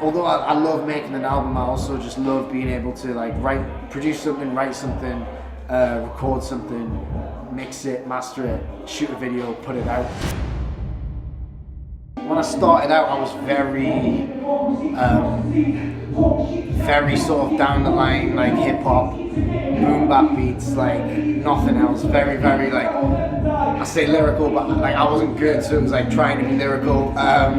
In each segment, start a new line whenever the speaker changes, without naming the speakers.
although I love making an album, I also just love being able to like produce something, write something, record something, mix it, master it, shoot a video, put it out. When I started out, I was very sort of down the line, like hip hop, boom bap beats, like nothing else. Very like, I say lyrical, but like I wasn't good, so it was like trying to be lyrical,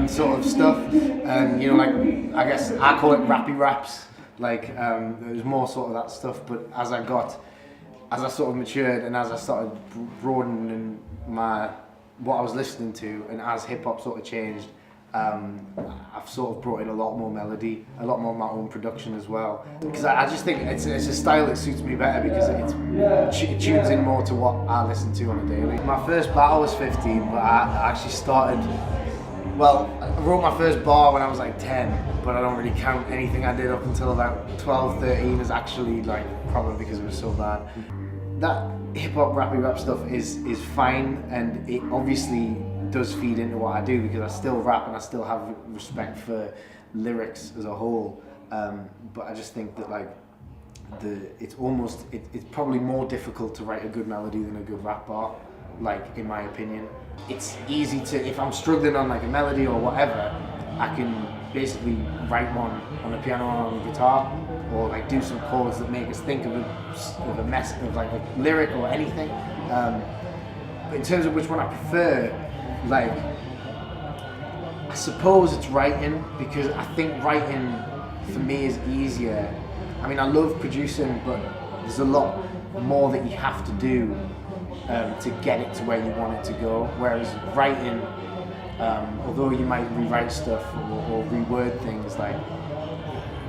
sort of stuff. And you know, like I guess I call it rappy raps. Like it was more sort of that stuff. But as I sort of matured and as I started broadening what I was listening to, and as hip hop sort of changed, I've sort of brought in a lot more melody, a lot more of my own production as well. Because I just think it's a style that suits me better because it tunes in more to what I listen to on a daily. My first battle was 15, but I actually started, well, I wrote my first bar when I was like 10, but I don't really count anything I did up until about 12, 13 as actually like, probably because it was so bad. That hip hop rappy rap stuff is fine, and it obviously does feed into what I do because I still rap and I still have respect for lyrics as a whole. But I just think that like it's probably more difficult to write a good melody than a good rap bar, like in my opinion. It's easy to, if I'm struggling on like a melody or whatever, I can basically write one on the piano or on the guitar, or like do some chords that make us think of a mess of like a lyric or anything. But in terms of which one I prefer, like I suppose it's writing, because I think writing for me is easier. I mean, I love producing, but there's a lot more that you have to do to get it to where you want it to go. Whereas writing, although you might rewrite stuff or reword things, like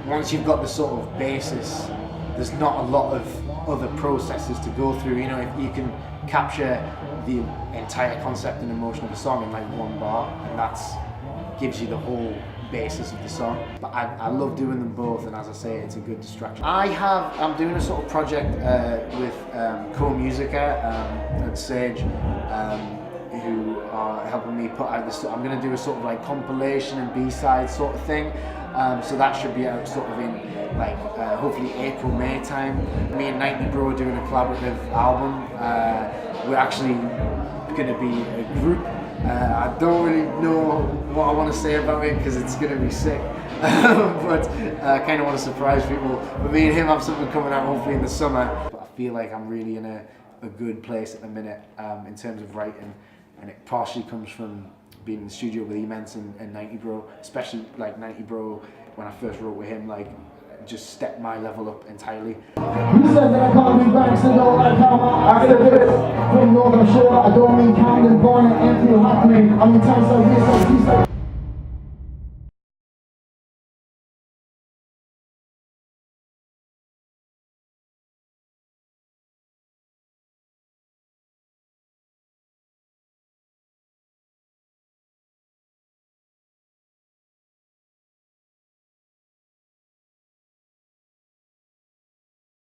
once you've got the sort of basis, there's not a lot of other processes to go through. You know, if you can capture the entire concept and emotion of a song in like one bar, and that's gives you the whole basis of the song. But I love doing them both, and as I say, it's a good distraction. I'm doing a sort of project with co-musica at Sage, who are helping me put out this. I'm going to do a sort of like compilation and B-side sort of thing. So that should be out sort of in like hopefully April, May time. Me and 90 Bro are doing a collaborative album. We're actually going to be a group. I don't really know what I want to say about it because it's going to be sick, but I kind of want to surprise people. But me and him have something coming out hopefully in the summer. But I feel like I'm really in a good place at the minute in terms of writing, and it partially comes from being in the studio with Immense and 90 Bro, especially like 90 Bro, when I first wrote with him, like just stepped my level up entirely.
You said that I can't be back, so don't like how I said this. From Northern Shore, I don't mean Camden, born and Anfield happening. I'm in times like this, like peace like